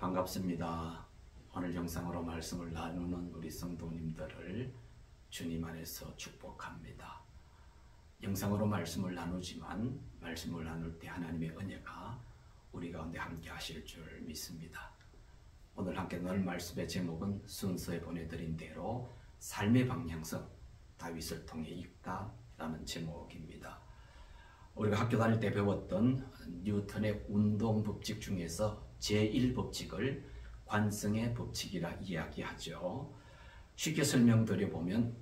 반갑습니다. 오늘 영상으로 말씀을 나누는 우리 성도님들을 주님 안에서 축복합니다. 영상으로 말씀을 나누지만 말씀을 나눌 때 하나님의 은혜가 우리 가운데 함께 하실 줄 믿습니다. 오늘 함께 나눌 말씀의 제목은 순서에 보내드린 대로 삶의 방향성, 다윗을 통해 읽다라는 제목입니다. 우리가 학교 다닐 때 배웠던 뉴턴의 운동 법칙 중에서 제1법칙을 관성의 법칙이라 이야기하죠. 쉽게 설명드려보면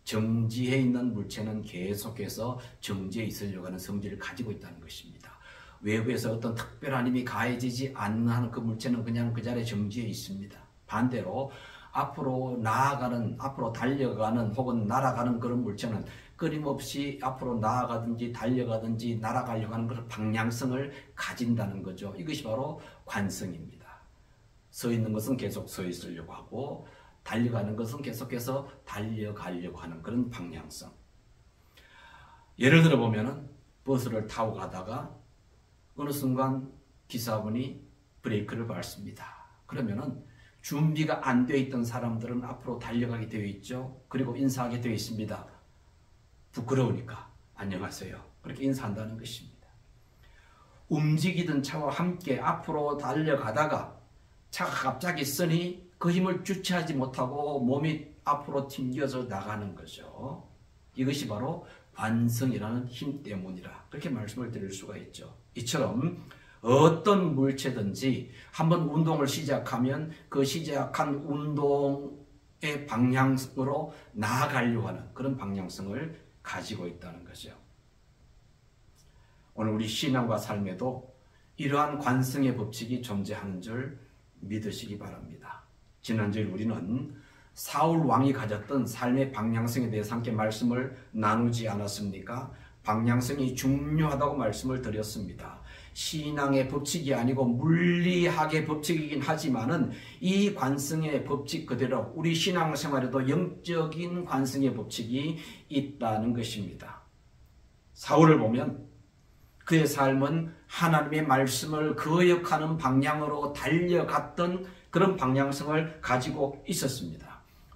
정지해 있는 물체는 계속해서 정지해 있으려고 하는 성질을 가지고 있다는 것입니다. 외부에서 어떤 특별한 힘이 가해지지 않는 그 물체는 그냥 그 자리에 정지해 있습니다. 반대로 앞으로 나아가는, 앞으로 달려가는 혹은 날아가는 그런 물체는 끊임없이 앞으로 나아가든지 달려가든지 날아가려고 하는 그런 방향성을 가진다는 거죠. 이것이 바로 관성입니다. 서 있는 것은 계속 서 있으려고 하고 달려가는 것은 계속해서 달려가려고 하는 그런 방향성. 예를 들어 보면은 버스를 타고 가다가 어느 순간 기사분이 브레이크를 밟습니다. 그러면은 준비가 안 되어 있던 사람들은 앞으로 달려가게 되어 있죠. 그리고 인사하게 되어 있습니다. 부끄러우니까 안녕하세요. 그렇게 인사한다는 것입니다. 움직이던 차와 함께 앞으로 달려가다가 차가 갑자기 쓰니 그 힘을 주체하지 못하고 몸이 앞으로 튕겨져 나가는 거죠. 이것이 바로 관성이라는 힘 때문이라 그렇게 말씀을 드릴 수가 있죠. 이처럼 어떤 물체든지 한번 운동을 시작하면 그 시작한 운동의 방향으로 나아가려고 하는 그런 방향성을 가지고 있다는 거죠. 오늘 우리 신앙과 삶에도 이러한 관성의 법칙이 존재하는 줄 믿으시기 바랍니다. 지난주에 우리는 사울 왕이 가졌던 삶의 방향성에 대해서 함께 말씀을 나누지 않았습니까? 방향성이 중요하다고 말씀을 드렸습니다. 신앙의 법칙이 아니고 물리학의 법칙이긴 하지만은 이 관성의 법칙 그대로 우리 신앙생활에도 영적인 관성의 법칙이 있다는 것입니다. 사울을 보면 그의 삶은 하나님의 말씀을 거역하는 방향으로 달려갔던 그런 방향성을 가지고 있었습니다.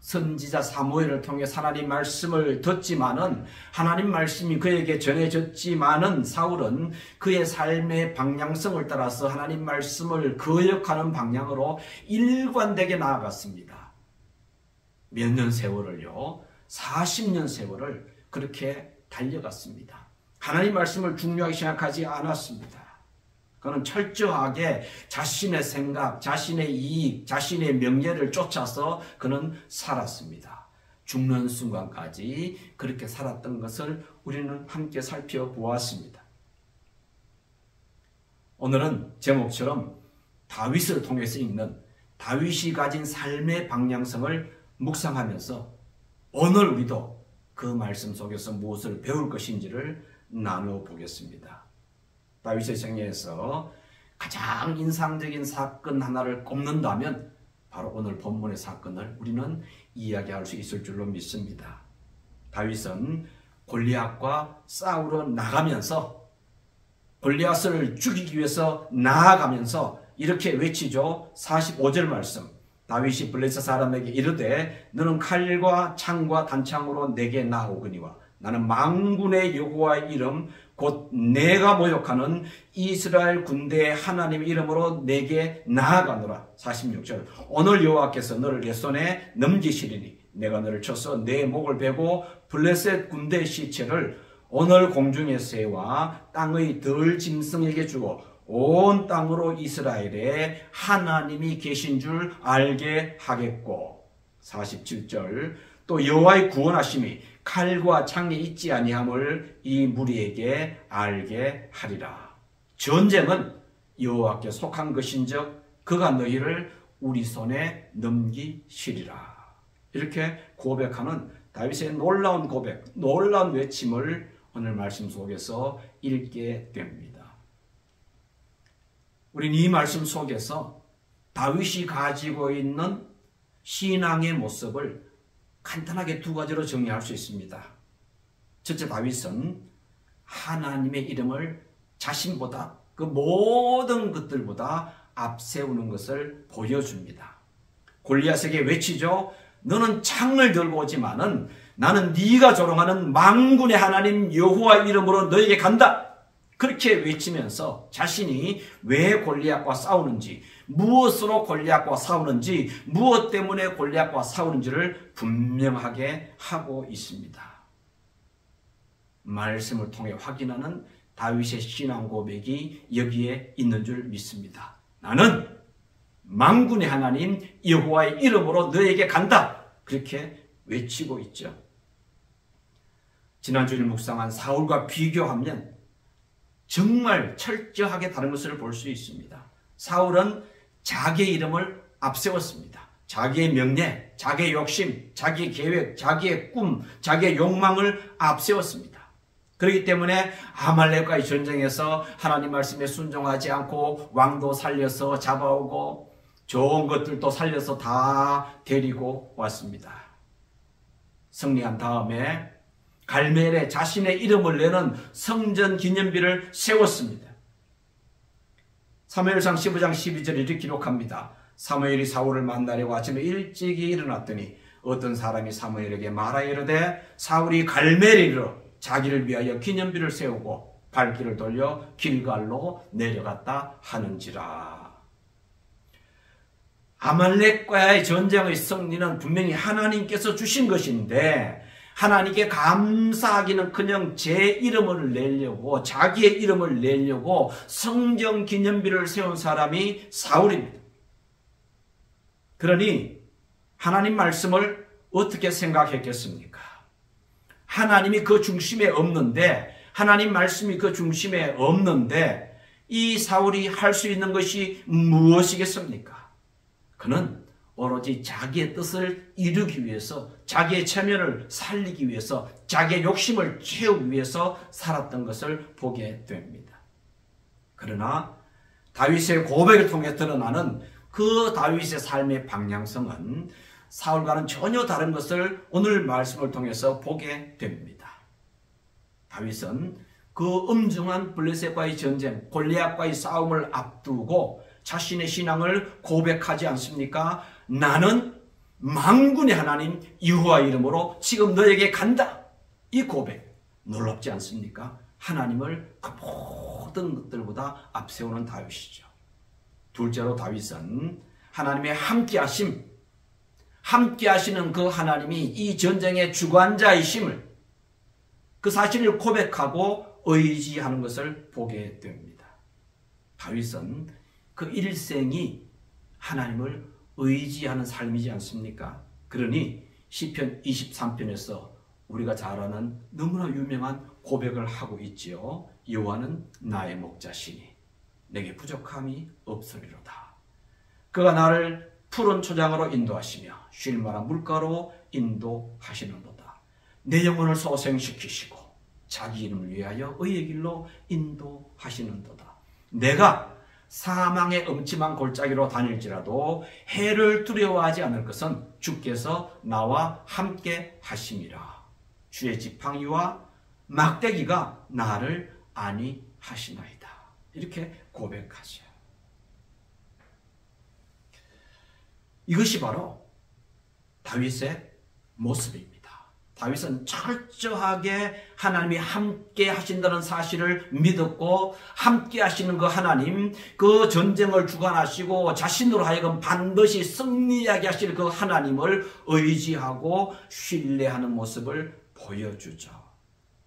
선지자 사무엘을 통해 하나님 말씀을 듣지만은 하나님 말씀이 그에게 전해졌지만은 사울은 그의 삶의 방향성을 따라서 하나님 말씀을 거역하는 방향으로 일관되게 나아갔습니다. 몇 년 세월을요, 40년 세월을 그렇게 달려갔습니다. 하나님 말씀을 중요하게 생각하지 않았습니다. 그는 철저하게 자신의 생각, 자신의 이익, 자신의 명예를 쫓아서 그는 살았습니다. 죽는 순간까지 그렇게 살았던 것을 우리는 함께 살펴보았습니다. 오늘은 제목처럼 다윗을 통해서 읽는 다윗이 가진 삶의 방향성을 묵상하면서 오늘 우리도 그 말씀 속에서 무엇을 배울 것인지를 나누어 보겠습니다. 다윗의 생애에서 가장 인상적인 사건 하나를 꼽는다면 바로 오늘 본문의 사건을 우리는 이야기할 수 있을 줄로 믿습니다. 다윗은 골리앗과 싸우러 나가면서 골리앗을 죽이기 위해서 나아가면서 이렇게 외치죠. 45절 말씀. 다윗이 블레셋 사람에게 이르되 너는 칼과 창과 단창으로 내게 나오거니와 나는 만군의 여호와의 이름 곧 내가 모욕하는 이스라엘 군대의 하나님의 이름으로 내게 나아가노라. 46절 오늘 여호와께서 너를 내 손에 넘기시리니 내가 너를 쳐서 내 목을 베고 블레셋 군대의 시체를 오늘 공중의 새와 땅의 들 짐승에게 주고 온 땅으로 이스라엘에 하나님이 계신 줄 알게 하겠고 47절 또 여호와의 구원하심이 칼과 창에 있지 아니함을 이 무리에게 알게 하리라. 전쟁은 여호와께 속한 것인즉 그가 너희를 우리 손에 넘기시리라. 이렇게 고백하는 다윗의 놀라운 고백, 놀라운 외침을 오늘 말씀 속에서 읽게 됩니다. 우리는 이 말씀 속에서 다윗이 가지고 있는 신앙의 모습을 간단하게 두 가지로 정리할 수 있습니다. 첫째, 다윗은 하나님의 이름을 자신보다 그 모든 것들보다 앞세우는 것을 보여줍니다. 골리앗에게 외치죠. 너는 창을 들고 오지만은 나는 네가 조롱하는 만군의 하나님 여호와 이름으로 너에게 간다. 그렇게 외치면서 자신이 왜 골리앗과 싸우는지, 무엇으로 골리앗과 싸우는지, 무엇 때문에 골리앗과 싸우는지를 분명하게 하고 있습니다. 말씀을 통해 확인하는 다윗의 신앙 고백이 여기에 있는 줄 믿습니다. 나는 만군의 하나님 여호와의 이름으로 너에게 간다. 그렇게 외치고 있죠. 지난주일 묵상한 사울과 비교하면 정말 철저하게 다른 것을 볼 수 있습니다. 사울은 자기의 이름을 앞세웠습니다. 자기의 명예, 자기의 욕심, 자기의 계획, 자기의 꿈, 자기의 욕망을 앞세웠습니다. 그렇기 때문에 아말렉과의 전쟁에서 하나님 말씀에 순종하지 않고 왕도 살려서 잡아오고 좋은 것들도 살려서 다 데리고 왔습니다. 승리한 다음에 갈멜에 자신의 이름을 내는 성전 기념비를 세웠습니다. 사무엘상 15장 12절에 이렇게 기록합니다. 사무엘이 사울을 만나려고 아침에 일찍이 일어났더니 어떤 사람이 사무엘에게 말하여 이르되 사울이 갈멜에 이르러 자기를 위하여 기념비를 세우고 발길을 돌려 길갈로 내려갔다 하는지라. 아말렉과의 전쟁의 승리는 분명히 하나님께서 주신 것인데 하나님께 감사하기는커녕 제 이름을 내려고 자기의 이름을 내려고 성전 기념비를 세운 사람이 사울입니다. 그러니 하나님 말씀을 어떻게 생각했겠습니까? 하나님이 그 중심에 없는데, 하나님 말씀이 그 중심에 없는데 이 사울이 할 수 있는 것이 무엇이겠습니까? 그는 오로지 자기의 뜻을 이루기 위해서, 자기의 체면을 살리기 위해서, 자기의 욕심을 채우기 위해서 살았던 것을 보게 됩니다. 그러나 다윗의 고백을 통해 드러나는 그 다윗의 삶의 방향성은 사울과는 전혀 다른 것을 오늘 말씀을 통해서 보게 됩니다. 다윗은 그 엄중한 블레셋과의 전쟁, 골리앗과의 싸움을 앞두고 자신의 신앙을 고백하지 않습니까? 나는 만군의 하나님 여호와 이름으로 지금 너에게 간다. 이 고백 놀랍지 않습니까? 하나님을 그 모든 것들보다 앞세우는 다윗이죠. 둘째로 다윗은 하나님의 함께하심, 함께하시는 그 하나님이 이 전쟁의 주관자이심을, 그 사실을 고백하고 의지하는 것을 보게 됩니다. 다윗은 그 일생이 하나님을 의지하는 삶이지 않습니까? 그러니 시편 23편에서 우리가 잘 아는 너무나 유명한 고백을 하고 있지요. 여호와는 나의 목자시니 내게 부족함이 없으리로다. 그가 나를 푸른 초장으로 인도하시며 쉴 만한 물가로 인도하시는도다. 내 영혼을 소생시키시고 자기 이름을 위하여 의의 길로 인도하시는도다. 내가 사망의 음침한 골짜기로 다닐지라도 해를 두려워하지 않을 것은 주께서 나와 함께 하심이라. 주의 지팡이와 막대기가 나를 안위하시나이다. 이렇게 고백하죠. 이것이 바로 다윗의 모습입니다. 다윗은 철저하게 하나님이 함께 하신다는 사실을 믿었고, 함께 하시는 그 하나님, 그 전쟁을 주관하시고 자신으로 하여금 반드시 승리하게 하실 그 하나님을 의지하고 신뢰하는 모습을 보여주죠.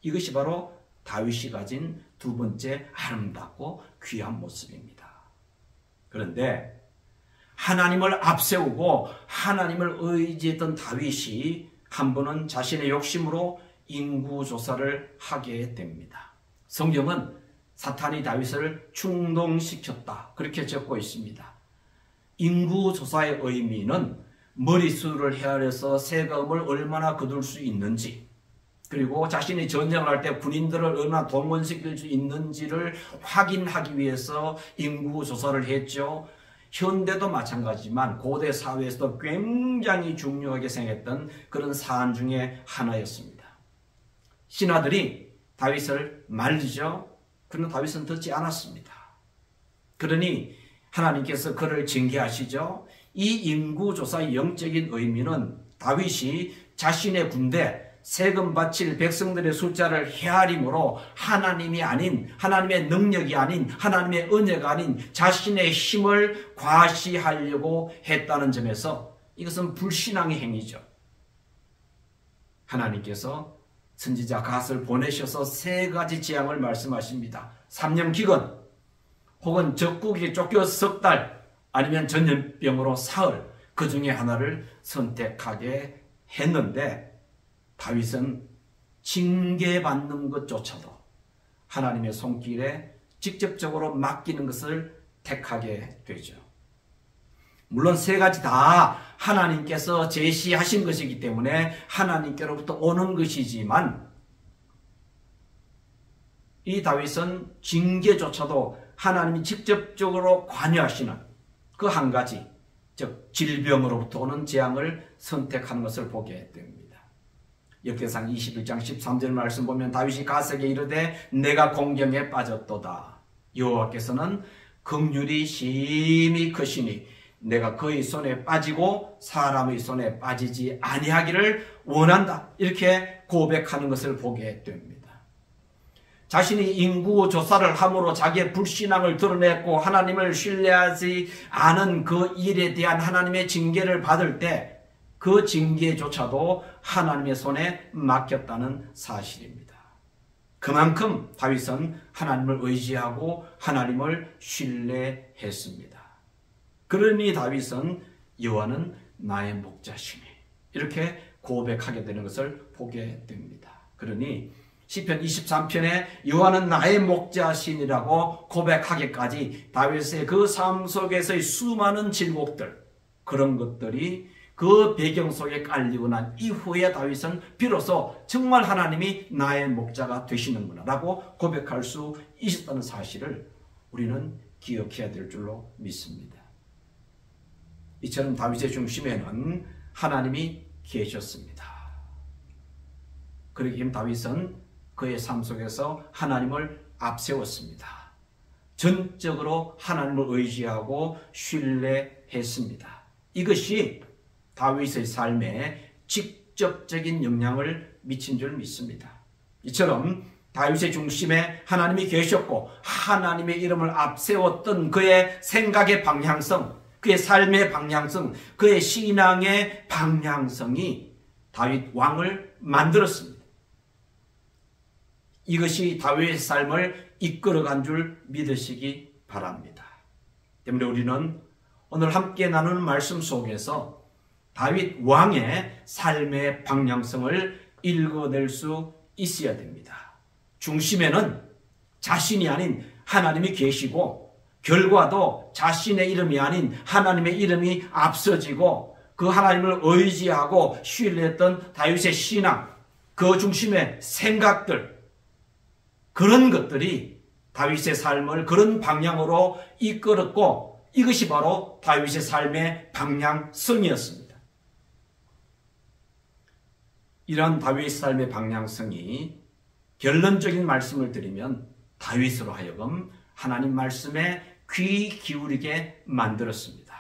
이것이 바로 다윗이 가진 두 번째 아름답고 귀한 모습입니다. 그런데 하나님을 앞세우고 하나님을 의지했던 다윗이 한 번은 자신의 욕심으로 인구조사를 하게 됩니다. 성경은 사탄이 다윗을 충동시켰다, 그렇게 적고 있습니다. 인구조사의 의미는 머릿수를 헤아려서 세금을 얼마나 거둘 수 있는지, 그리고 자신이 전쟁을 할 때 군인들을 얼마나 동원시킬 수 있는지를 확인하기 위해서 인구조사를 했죠. 현대도 마찬가지지만 고대 사회에서도 굉장히 중요하게 생겼던 그런 사안 중에 하나였습니다. 신하들이 다윗을 말리죠. 그러나 다윗은 듣지 않았습니다. 그러니 하나님께서 그를 징계하시죠. 이 인구조사의 영적인 의미는 다윗이 자신의 군대, 세금 바칠 백성들의 숫자를 헤아림으로 하나님이 아닌, 하나님의 능력이 아닌, 하나님의 은혜가 아닌 자신의 힘을 과시하려고 했다는 점에서 이것은 불신앙의 행위죠. 하나님께서 선지자 갓을 보내셔서 세 가지 재앙을 말씀하십니다. 3년 기근, 혹은 적국에 쫓겨 석 달, 아니면 전염병으로 사흘, 그 중에 하나를 선택하게 했는데 다윗은 징계받는 것조차도 하나님의 손길에 직접적으로 맡기는 것을 택하게 되죠. 물론 세 가지 다 하나님께서 제시하신 것이기 때문에 하나님께로부터 오는 것이지만 이 다윗은 징계조차도 하나님이 직접적으로 관여하시는 그 한 가지, 즉 질병으로부터 오는 재앙을 선택하는 것을 보게 됩니다. 역대상 21장 13절 말씀 보면 다윗이 갓에게 이르되 내가 공경에 빠졌도다. 여호와께서는 긍휼이 심히 크시니 내가 그의 손에 빠지고 사람의 손에 빠지지 아니하기를 원한다. 이렇게 고백하는 것을 보게 됩니다. 자신이 인구조사를 함으로 자기의 불신앙을 드러냈고 하나님을 신뢰하지 않은 그 일에 대한 하나님의 징계를 받을 때 그 징계조차도 하나님의 손에 맡겼다는 사실입니다. 그만큼 다윗은 하나님을 의지하고 하나님을 신뢰했습니다. 그러니 다윗은 여호와는 나의 목자시니 이렇게 고백하게 되는 것을 보게 됩니다. 그러니 시편 23편에 여호와는 나의 목자시니라고 고백하기까지 다윗의 그 삶 속에서의 수많은 질곡들, 그런 것들이 그 배경 속에 깔리고 난 이후에 다윗은 비로소 정말 하나님이 나의 목자가 되시는구나 라고 고백할 수 있었다는 사실을 우리는 기억해야 될 줄로 믿습니다. 이처럼 다윗의 중심에는 하나님이 계셨습니다. 그러기 때문에 다윗은 그의 삶 속에서 하나님을 앞세웠습니다. 전적으로 하나님을 의지하고 신뢰했습니다. 이것이 다윗의 삶에 직접적인 영향을 미친 줄 믿습니다. 이처럼 다윗의 중심에 하나님이 계셨고 하나님의 이름을 앞세웠던 그의 생각의 방향성, 그의 삶의 방향성, 그의 신앙의 방향성이 다윗 왕을 만들었습니다. 이것이 다윗의 삶을 이끌어간 줄 믿으시기 바랍니다. 때문에 우리는 오늘 함께 나누는 말씀 속에서 다윗 왕의 삶의 방향성을 읽어낼 수 있어야 됩니다. 중심에는 자신이 아닌 하나님이 계시고 결과도 자신의 이름이 아닌 하나님의 이름이 앞서지고 그 하나님을 의지하고 신뢰했던 다윗의 신앙, 그 중심의 생각들, 그런 것들이 다윗의 삶을 그런 방향으로 이끌었고 이것이 바로 다윗의 삶의 방향성이었습니다. 이러한 다윗의 삶의 방향성이 결론적인 말씀을 드리면 다윗으로 하여금 하나님 말씀에 귀 기울이게 만들었습니다.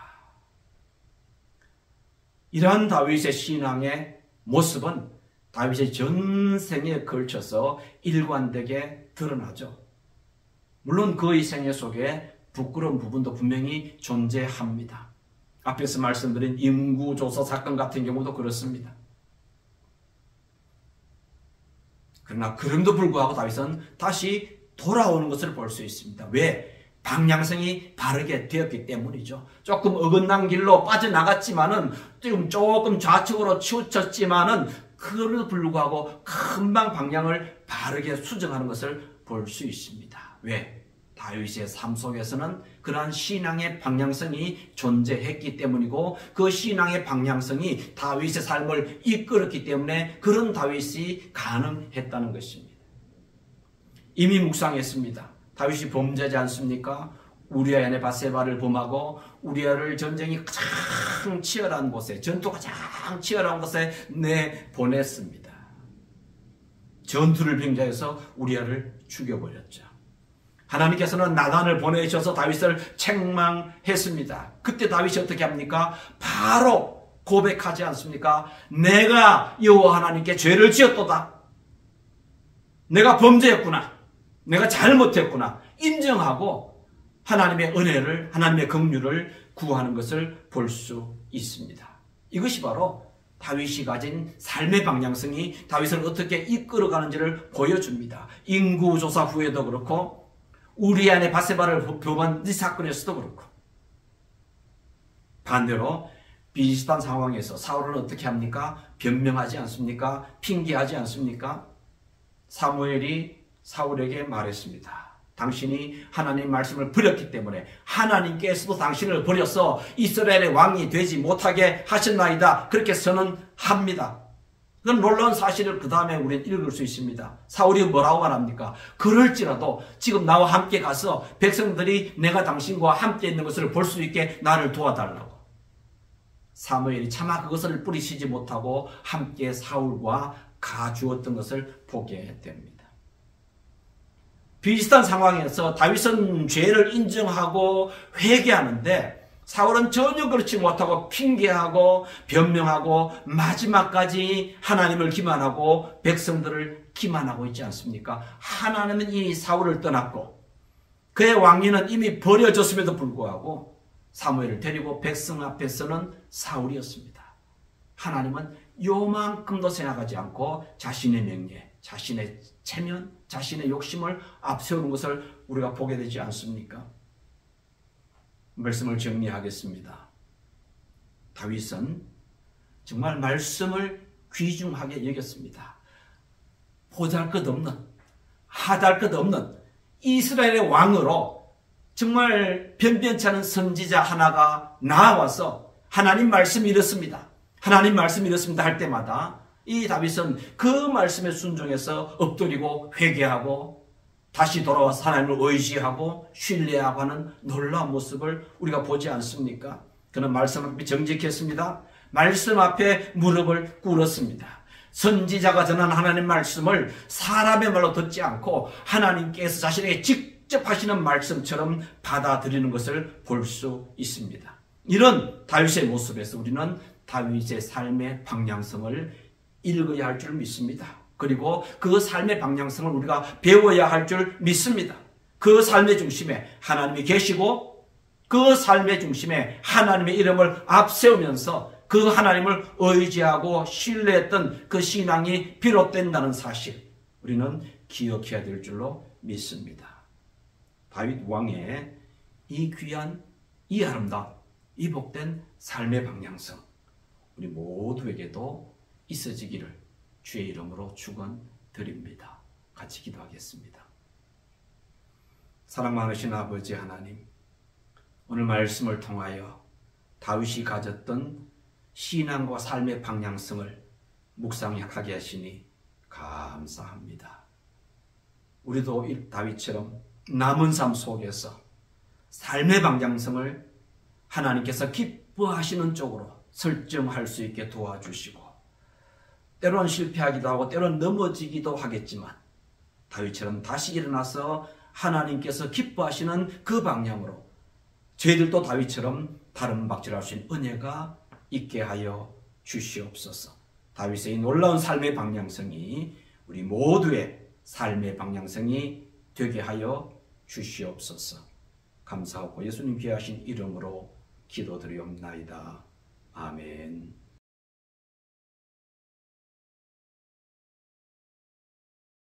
이러한 다윗의 신앙의 모습은 다윗의 전생에 걸쳐서 일관되게 드러나죠. 물론 그의 생애 속에 부끄러운 부분도 분명히 존재합니다. 앞에서 말씀드린 인구조사 사건 같은 경우도 그렇습니다. 그러나 그럼에도 불구하고 다윗은 다시 돌아오는 것을 볼 수 있습니다. 왜? 방향성이 바르게 되었기 때문이죠. 조금 어긋난 길로 빠져나갔지만은 조금 좌측으로 치우쳤지만은 그럼에도 불구하고 금방 방향을 바르게 수정하는 것을 볼 수 있습니다. 왜? 다윗의 삶 속에서는 그러한 신앙의 방향성이 존재했기 때문이고 그 신앙의 방향성이 다윗의 삶을 이끌었기 때문에 그런 다윗이 가능했다는 것입니다. 이미 묵상했습니다. 다윗이 범죄하지 않습니까? 우리아의 아내 밧세바를 범하고 우리아를 전쟁이 가장 치열한 곳에, 전투가 가장 치열한 곳에 내보냈습니다. 전투를 빙자해서 우리아를 죽여버렸죠. 하나님께서는 나단을 보내셔서 다윗을 책망했습니다. 그때 다윗이 어떻게 합니까? 바로 고백하지 않습니까? 내가 여호와 하나님께 죄를 지었도다. 내가 범죄했구나. 내가 잘못했구나. 인정하고 하나님의 은혜를, 하나님의 긍휼을 구하는 것을 볼 수 있습니다. 이것이 바로 다윗이 가진 삶의 방향성이 다윗을 어떻게 이끌어가는지를 보여줍니다. 인구조사 후에도 그렇고 우리아의 바세바를 범한 이 사건에서도 그렇고, 반대로 비슷한 상황에서 사울은 어떻게 합니까? 변명하지 않습니까? 핑계하지 않습니까? 사무엘이 사울에게 말했습니다. 당신이 하나님 말씀을 버렸기 때문에 하나님께서도 당신을 버려서 이스라엘의 왕이 되지 못하게 하셨나이다. 그렇게 선언합니다. 그건 놀라운 사실을 그 다음에 우리는 읽을 수 있습니다. 사울이 뭐라고 말합니까? 그럴지라도 지금 나와 함께 가서 백성들이 내가 당신과 함께 있는 것을 볼 수 있게 나를 도와달라고. 사무엘이 차마 그것을 뿌리치지 못하고 함께 사울과 가주었던 것을 보게 됩니다. 비슷한 상황에서 다윗은 죄를 인정하고 회개하는데 사울은 전혀 그렇지 못하고 핑계하고 변명하고 마지막까지 하나님을 기만하고 백성들을 기만하고 있지 않습니까? 하나님은 이 사울을 떠났고 그의 왕위는 이미 버려졌음에도 불구하고 사무엘을 데리고 백성 앞에서는 사울이었습니다. 하나님은 요만큼도 생각하지 않고 자신의 명예, 자신의 체면, 자신의 욕심을 앞세우는 것을 우리가 보게 되지 않습니까? 말씀을 정리하겠습니다. 다윗은 정말 말씀을 귀중하게 여겼습니다. 보잘것없는, 하달것없는 이스라엘의 왕으로 정말 변변치 않은 선지자 하나가 나와서 하나님 말씀이 이렇습니다. 하나님 말씀이 이렇습니다 할 때마다 이 다윗은 그 말씀에 순종해서 엎드리고 회개하고 다시 돌아와서 하나님을 의지하고 신뢰하고 하는 놀라운 모습을 우리가 보지 않습니까? 그는 말씀 앞에 정직했습니다. 말씀 앞에 무릎을 꿇었습니다. 선지자가 전한 하나님 말씀을 사람의 말로 듣지 않고 하나님께서 자신에게 직접 하시는 말씀처럼 받아들이는 것을 볼 수 있습니다. 이런 다윗의 모습에서 우리는 다윗의 삶의 방향성을 읽어야 할 줄 믿습니다. 그리고 그 삶의 방향성을 우리가 배워야 할 줄 믿습니다. 그 삶의 중심에 하나님이 계시고 그 삶의 중심에 하나님의 이름을 앞세우면서 그 하나님을 의지하고 신뢰했던 그 신앙이 비롯된다는 사실 우리는 기억해야 될 줄로 믿습니다. 다윗 왕의 이 귀한, 이 아름다운, 이 복된 삶의 방향성 우리 모두에게도 있어지기를 주의 이름으로 축원드립니다. 같이 기도하겠습니다. 사랑 많으신 아버지 하나님, 오늘 말씀을 통하여 다윗이 가졌던 신앙과 삶의 방향성을 묵상하게 하시니 감사합니다. 우리도 이 다윗처럼 남은 삶 속에서 삶의 방향성을 하나님께서 기뻐하시는 쪽으로 설정할 수 있게 도와주시고 때로는 실패하기도 하고 때로는 넘어지기도 하겠지만 다윗처럼 다시 일어나서 하나님께서 기뻐하시는 그 방향으로 저희들도 다윗처럼 다른 박질할 수 있는 은혜가 있게 하여 주시옵소서. 다윗의 이 놀라운 삶의 방향성이 우리 모두의 삶의 방향성이 되게 하여 주시옵소서. 감사하고 예수님 귀하신 이름으로 기도드리옵나이다. 아멘.